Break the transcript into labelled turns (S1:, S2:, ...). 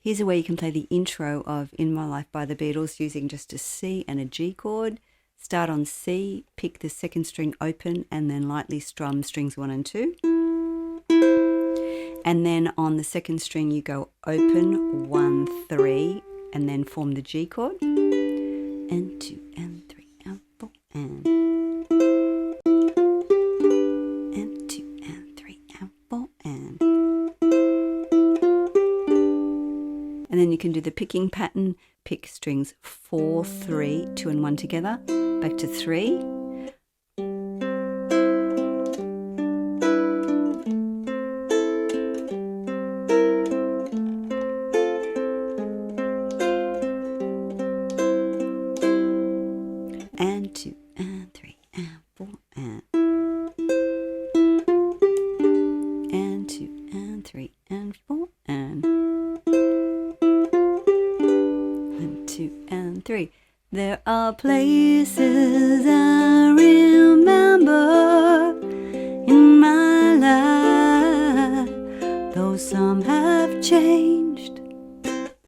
S1: Here's a way you can play the intro of In My Life by the Beatles using just a C and a G chord. Start on C, pick the second string open, and then lightly strum strings 1 and 2. And then on the second string you go open 1, 3, and then form the G chord. And 2 and 3 and 4 and 2 and 3 and 4 and then you can do the picking pattern. Pick strings 4, 3, 2 and 1 together, back to 3, and 2 and 3 and 4 and 2 and 3 and 4 and 2 and 3. There are places I remember in my life, though some have changed.